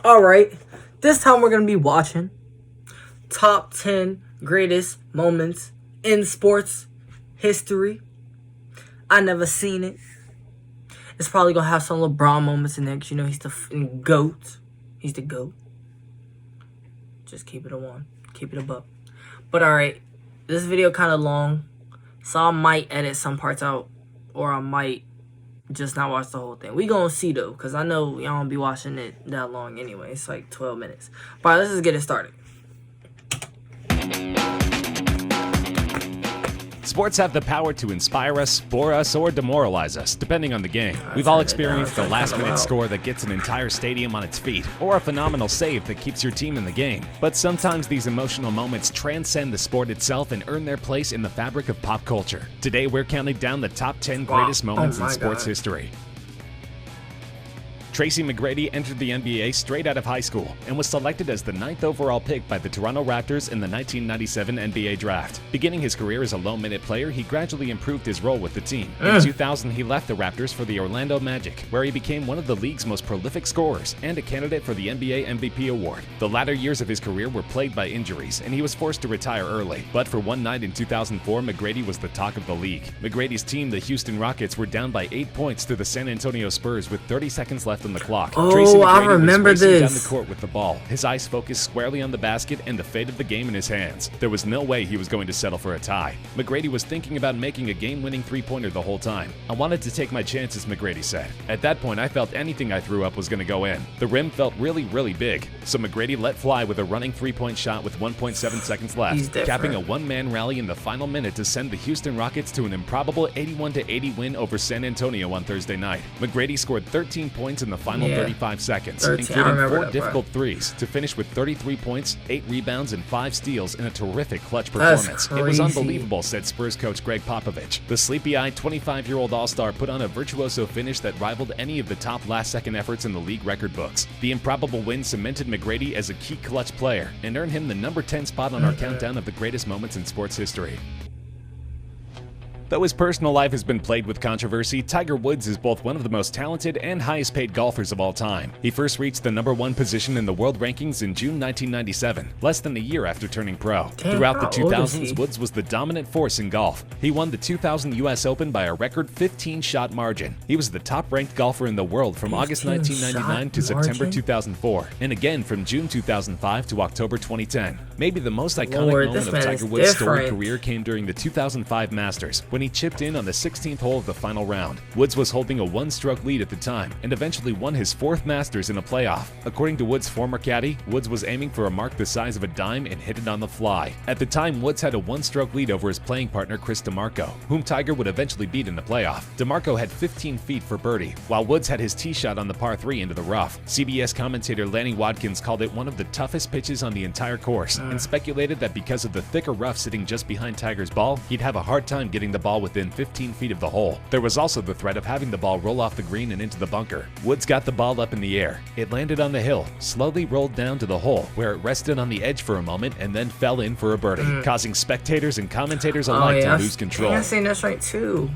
Alright, this time we're going to be watching top 10 greatest moments in sports history. I never seen it. It's probably going to have some LeBron moments in there because, he's the GOAT. He's the GOAT. Just keep it a one. Keep it a buck. But alright, this video kind of long, so I might edit some parts out, or I might just not watch the whole thing. We gonna see though, because I know y'all don't be watching it that long anyway. It's like 12 minutes. But alright, let's just get it started. Sports have the power to inspire us, bore us, or demoralize us, depending on the game. We've all experienced the last-minute score that gets an entire stadium on its feet, or a phenomenal save that keeps your team in the game. But sometimes these emotional moments transcend the sport itself and earn their place in the fabric of pop culture. Today, we're counting down the top 10 greatest moments in sports history. Tracy McGrady entered the NBA straight out of high school and was selected as the 9th overall pick by the Toronto Raptors in the 1997 NBA Draft. Beginning his career as a low-minute player, he gradually improved his role with the team. In 2000, he left the Raptors for the Orlando Magic, where he became one of the league's most prolific scorers and a candidate for the NBA MVP award. The latter years of his career were plagued by injuries, and he was forced to retire early. But for one night in 2004, McGrady was the talk of the league. McGrady's team, the Houston Rockets, were down by 8 points to the San Antonio Spurs with 30 seconds left on the clock. Tracy McGrady I remember was racing this. down the court with the ball, his eyes focused squarely on the basket and the fate of the game in his hands. There was no way he was going to settle for a tie. McGrady was thinking about making a game-winning three-pointer the whole time. "I wanted to take my chances," McGrady said. "At that point, I felt anything I threw up was going to go in. The rim felt really, really big." So McGrady let fly with a running three-point shot with 1.7 seconds left, capping a one-man rally in the final minute to send the Houston Rockets to an improbable 81-80 win over San Antonio on Thursday night. McGrady scored 13 points in the final 35 seconds, including 4 difficult threes, to finish with 33 points, 8 rebounds, and 5 steals in a terrific clutch performance. "It was unbelievable," said Spurs coach Greg Popovich. The sleepy-eyed 25-year-old All-Star put on a virtuoso finish that rivaled any of the top last-second efforts in the league record books. The improbable win cemented McGrady as a key clutch player and earned him the number 10 spot on our countdown of the greatest moments in sports history. Though his personal life has been plagued with controversy, Tiger Woods is both one of the most talented and highest-paid golfers of all time. He first reached the #1 position in the world rankings in June 1997, less than a year after turning pro. Throughout the 2000s, Woods was the dominant force in golf. He won the 2000 U.S. Open by a record 15-shot margin. He was the top-ranked golfer in the world from August 1999 to September 2004, and again from June 2005 to October 2010. Maybe the most iconic moment of Tiger Woods' storied career came during the 2005 Masters, when he chipped in on the 16th hole of the final round. Woods was holding a one-stroke lead at the time and eventually won his 4th Masters in a playoff. According to Woods' former caddy, Woods was aiming for a mark the size of a dime and hit it on the fly. At the time, Woods had a one-stroke lead over his playing partner Chris DiMarco, whom Tiger would eventually beat in the playoff. DiMarco had 15 feet for birdie, while Woods had his tee shot on the par 3 into the rough. CBS commentator Lanny Watkins called it one of the toughest pitches on the entire course and speculated that because of the thicker rough sitting just behind Tiger's ball, he'd have a hard time getting the ball within 15 feet of the hole. There was also the threat of having the ball roll off the green and into the bunker. Woods got the ball up in the air. It landed on the hill, slowly rolled down to the hole, where it rested on the edge for a moment and then fell in for a birdie, causing spectators and commentators alike to lose control. I seen that's right too.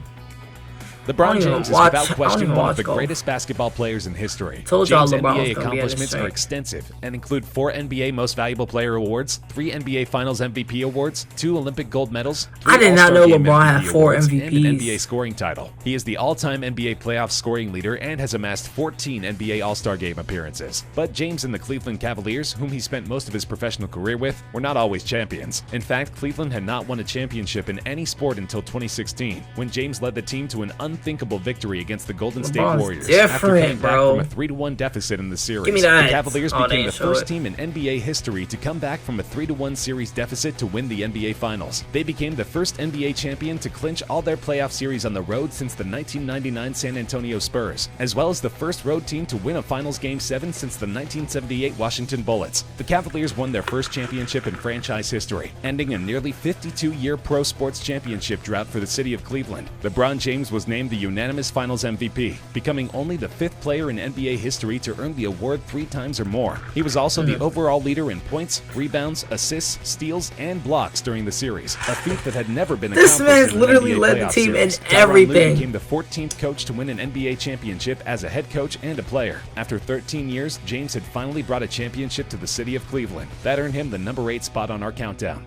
LeBron James is without question one of the greatest basketball players in history. James' NBA accomplishments are extensive and include 4 NBA Most Valuable Player awards, 3 NBA Finals MVP awards, 2 Olympic gold medals, 3 I did not know All-Star Game LeBron had MVP 4 awards, MVPs. and an NBA scoring title. He is the all-time NBA playoff scoring leader and has amassed 14 NBA All-Star Game appearances. But James and the Cleveland Cavaliers, whom he spent most of his professional career with, were not always champions. In fact, Cleveland had not won a championship in any sport until 2016, when James led the team to an unthinkable victory against the Golden State Warriors after coming back from a 3-1 deficit in the series. The Cavaliers became the first team in NBA history to come back from a 3-1 series deficit to win the NBA Finals. They became the first NBA champion to clinch all their playoff series on the road since the 1999 San Antonio Spurs, as well as the first road team to win a Finals Game 7 since the 1978 Washington Bullets. The Cavaliers won their first championship in franchise history, ending a nearly 52-year pro sports championship drought for the city of Cleveland. LeBron James was named became the unanimous Finals MVP, becoming only the 5th player in NBA history to earn the award 3 times or more. He was also the overall leader in points, rebounds, assists, steals, and blocks during the series, a feat that had never been accomplished. This man's in an literally NBA led the playoff team in series. Tyronn Lue everything. became the 14th coach to win an NBA championship as a head coach and a player. After 13 years, James had finally brought a championship to the city of Cleveland. That earned him the number 8 spot on our countdown.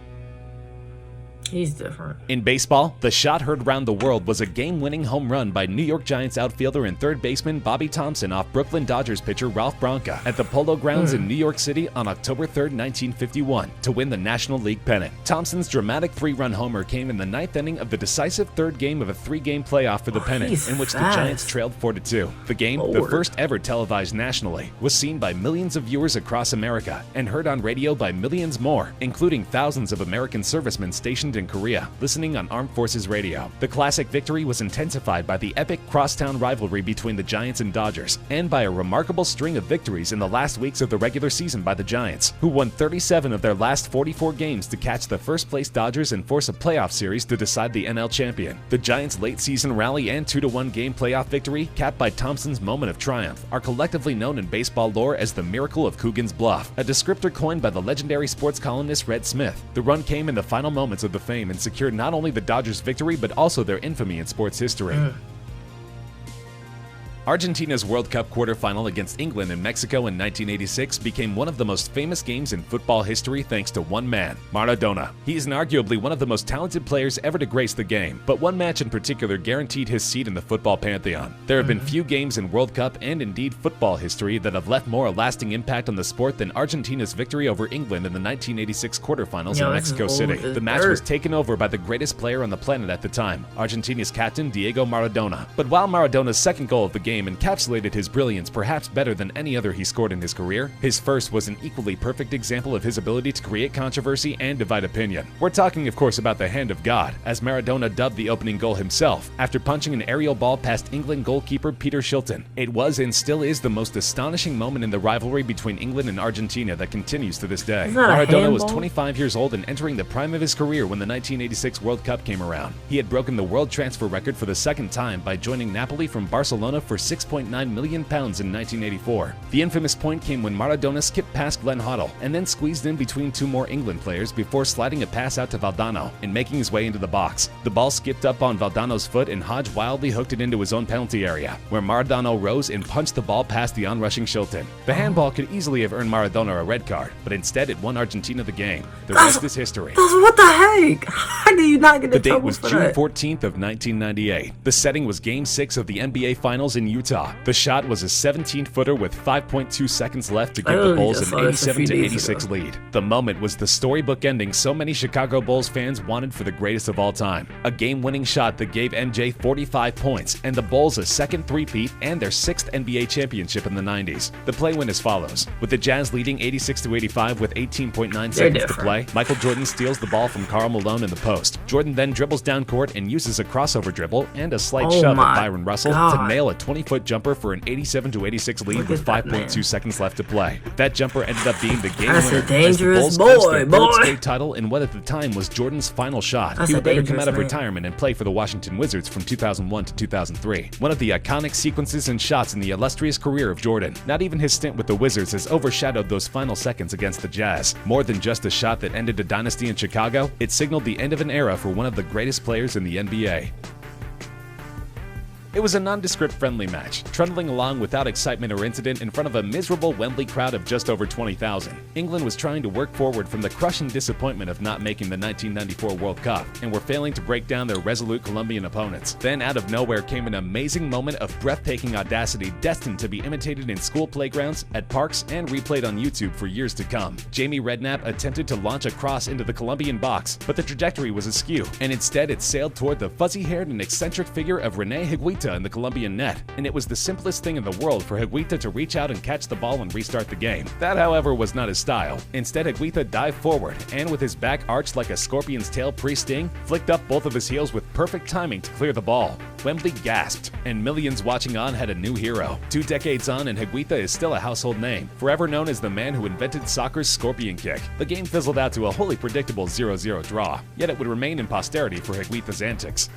He's different. In baseball, the shot heard round the world was a game-winning home run by New York Giants outfielder and third baseman Bobby Thompson off Brooklyn Dodgers pitcher Ralph Branca at the Polo Grounds in New York City on October 3, 1951, to win the National League pennant. Thompson's dramatic 3-run homer came in the 9th inning of the decisive 3rd game of a 3-game playoff for the pennant, he's in which the fast. Giants trailed 4-2. The game, the Lord. first ever televised nationally, was seen by millions of viewers across America and heard on radio by millions more, including thousands of American servicemen stationed in Korea, listening on Armed Forces Radio. The classic victory was intensified by the epic crosstown rivalry between the Giants and Dodgers, and by a remarkable string of victories in the last weeks of the regular season by the Giants, who won 37 of their last 44 games to catch the first-place Dodgers and force a playoff series to decide the NL champion. The Giants' late-season rally and 2-1 game playoff victory, capped by Thompson's moment of triumph, are collectively known in baseball lore as the Miracle of Coogan's Bluff, a descriptor coined by the legendary sports columnist Red Smith. The run came in the final moments of the fame and secured not only the Dodgers' victory but also their infamy in sports history. Argentina's World Cup quarterfinal against England and Mexico in 1986 became one of the most famous games in football history thanks to one man, Maradona. He is arguably one of the most talented players ever to grace the game, but one match in particular guaranteed his seat in the football pantheon. There have been few games in World Cup and indeed football history that have left more a lasting impact on the sport than Argentina's victory over England in the 1986 quarterfinals in Mexico City. The match was taken over by the greatest player on the planet at the time, Argentina's captain Diego Maradona. But while Maradona's second goal of the game encapsulated his brilliance perhaps better than any other he scored in his career, his first was an equally perfect example of his ability to create controversy and divide opinion. We're talking, of course, about the hand of God, as Maradona dubbed the opening goal himself, after punching an aerial ball past England goalkeeper Peter Shilton. It was and still is the most astonishing moment in the rivalry between England and Argentina that continues to this day. Maradona was 25 years old and entering the prime of his career when the 1986 World Cup came around. He had broken the world transfer record for the 2nd time by joining Napoli from Barcelona for £6.9 million in 1984. The infamous point came when Maradona skipped past Glenn Hoddle and then squeezed in between 2 more England players before sliding a pass out to Valdano and making his way into the box. The ball skipped up on Valdano's foot and Hodge wildly hooked it into his own penalty area, where Maradona rose and punched the ball past the onrushing Shilton. The handball could easily have earned Maradona a red card, but instead it won Argentina the game. The rest is history. What the heck? How do you not get The date was June 14th of 1998. The setting was Game 6 of the NBA Finals in Utah. The shot was a 17-footer with 5.2 seconds left to give the Bulls an 87-86 lead. The moment was the storybook ending so many Chicago Bulls fans wanted for the greatest of all time. A game-winning shot that gave MJ 45 points and the Bulls a second three-peat and their 6th NBA championship in the 90s. The play went as follows. With the Jazz leading 86-85 with 18.9 seconds to play, Michael Jordan steals the ball from Karl Malone in the post. Jordan then dribbles down court and uses a crossover dribble and a slight shove at Byron Russell to nail a 20-foot jumper for an 87-86 lead with 5.2 seconds left to play. That jumper ended up being the game winner as the Bulls clinched their 3rd state title in what at the time was Jordan's final shot. He would later come out of retirement and play for the Washington Wizards from 2001 to 2003. One of the iconic sequences and shots in the illustrious career of Jordan. Not even his stint with the Wizards has overshadowed those final seconds against the Jazz. More than just a shot that ended a dynasty in Chicago, it signaled the end of an era for one of the greatest players in the NBA. It was a nondescript friendly match, trundling along without excitement or incident in front of a miserable Wembley crowd of just over 20,000. England was trying to work forward from the crushing disappointment of not making the 1994 World Cup, and were failing to break down their resolute Colombian opponents. Then out of nowhere came an amazing moment of breathtaking audacity destined to be imitated in school playgrounds, at parks, and replayed on YouTube for years to come. Jamie Redknapp attempted to launch a cross into the Colombian box, but the trajectory was askew, and instead it sailed toward the fuzzy-haired and eccentric figure of Rene Higuita in the Colombian net, and it was the simplest thing in the world for Higuita to reach out and catch the ball and restart the game. That, however, was not his style. Instead, Higuita dived forward, and with his back arched like a scorpion's tail pre-sting, flicked up both of his heels with perfect timing to clear the ball. Wembley gasped, and millions watching on had a new hero. 2 decades on, and Higuita is still a household name, forever known as the man who invented soccer's scorpion kick. The game fizzled out to a wholly predictable 0-0 draw, yet it would remain in posterity for Higuita's antics.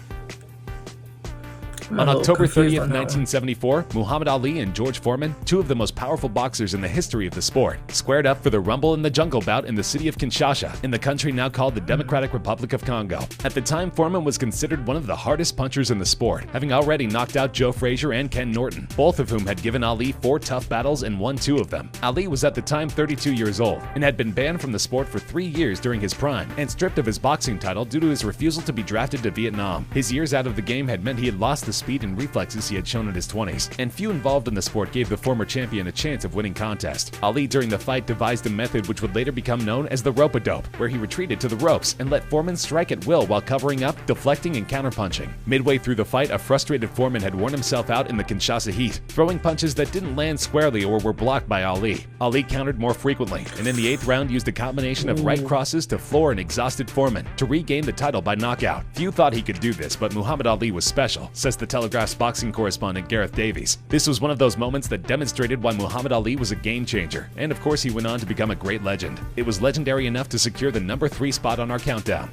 On October 30th, 1974, Muhammad Ali and George Foreman, two of the most powerful boxers in the history of the sport, squared up for the Rumble in the Jungle bout in the city of Kinshasa, in the country now called the Democratic Republic of Congo. At the time, Foreman was considered one of the hardest punchers in the sport, having already knocked out Joe Frazier and Ken Norton, both of whom had given Ali 4 tough battles and won 2 of them. Ali was at the time 32 years old and had been banned from the sport for 3 years during his prime and stripped of his boxing title due to his refusal to be drafted to Vietnam. His years out of the game had meant he had lost the speed and reflexes he had shown in his 20s, and few involved in the sport gave the former champion a chance of winning contest. Ali during the fight devised a method which would later become known as the rope-a-dope, where he retreated to the ropes and let Foreman strike at will while covering up, deflecting, and counterpunching. Midway through the fight, a frustrated Foreman had worn himself out in the Kinshasa heat, throwing punches that didn't land squarely or were blocked by Ali. Ali countered more frequently, and in the 8th round used a combination of right crosses to floor an exhausted Foreman to regain the title by knockout. Few thought he could do this, but Muhammad Ali was special, says the Telegraph's boxing correspondent Gareth Davies. This was one of those moments that demonstrated why Muhammad Ali was a game changer, and of course he went on to become a great legend. It was legendary enough to secure the number 3 spot on our countdown.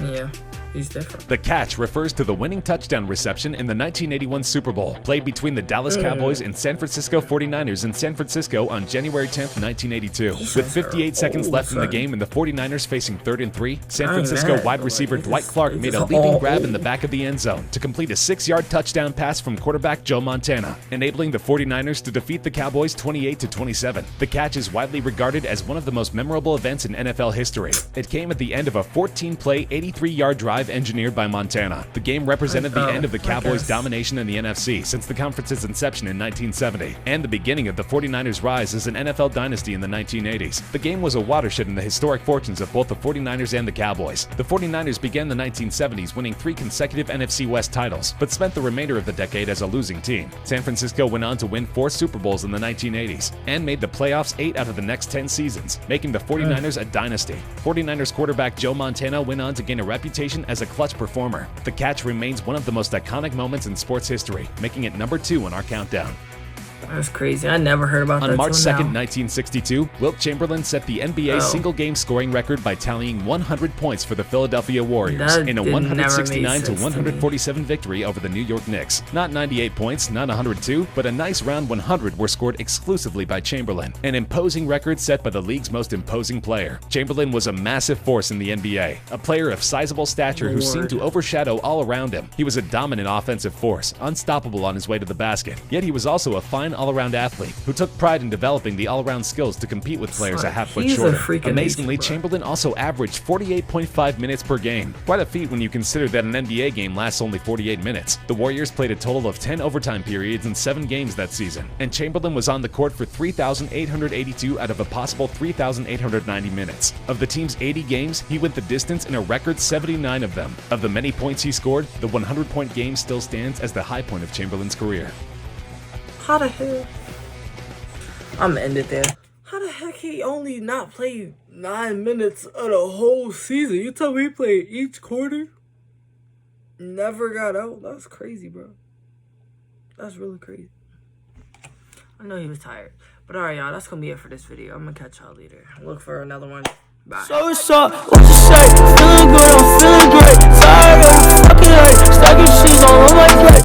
Yeah, he's different. The catch refers to the winning touchdown reception in the 1981 Super Bowl, played between the Dallas Cowboys and San Francisco 49ers in San Francisco on January 10th, 1982. With 58 seconds left in the game and the 49ers facing 3rd and 3, San Francisco wide receiver Dwight Clark made a leaping grab in the back of the end zone to complete a 6-yard touchdown pass from quarterback Joe Montana, enabling the 49ers to defeat the Cowboys 28-27. The catch is widely regarded as one of the most memorable events in NFL history. It came at the end of a 14-play, 83-yard drive engineered by Montana. The game represented the end of the Cowboys' domination in the NFC since the conference's inception in 1970, and the beginning of the 49ers' rise as an NFL dynasty in the 1980s. The game was a watershed in the historic fortunes of both the 49ers and the Cowboys. The 49ers began the 1970s winning 3 consecutive NFC West titles, but spent the remainder of the decade as a losing team. San Francisco went on to win 4 Super Bowls in the 1980s, and made the playoffs 8 out of the next 10 seasons, making the 49ers a dynasty. 49ers quarterback Joe Montana went on to gain a reputation as a clutch performer. The catch remains one of the most iconic moments in sports history, making it number 2 on our countdown. That's crazy. I never heard about that. On March 2nd, 1962, Wilt Chamberlain set the NBA single-game scoring record by tallying 100 points for the Philadelphia Warriors in a 169-147 victory over the New York Knicks. Not 98 points, not 102, but a nice round 100 were scored exclusively by Chamberlain, an imposing record set by the league's most imposing player. Chamberlain was a massive force in the NBA, a player of sizable stature who seemed to overshadow all around him. He was a dominant offensive force, unstoppable on his way to the basket, yet he was also a fine all-around athlete who took pride in developing the all-around skills to compete with players a half foot shorter. Amazingly, Chamberlain also averaged 48.5 minutes per game. Quite a feat when you consider that an NBA game lasts only 48 minutes. The Warriors played a total of 10 overtime periods in 7 games that season, and Chamberlain was on the court for 3,882 out of a possible 3,890 minutes. Of the team's 80 games, he went the distance in a record 79 of them. Of the many points he scored, the 100-point game still stands as the high point of Chamberlain's career. How the hell? I'm gonna end it there. How the heck he only not played 9 minutes of the whole season? You tell me he played each quarter? Never got out? That's crazy, bro. That's really crazy. I know he was tired. But alright, y'all. That's gonna be it for this video. I'm gonna catch y'all later. Look for another one. Bye. So what's up? What you say? Feeling good, I'm feeling great. Tired of the fucking hate. Stacking shoes all on my plate.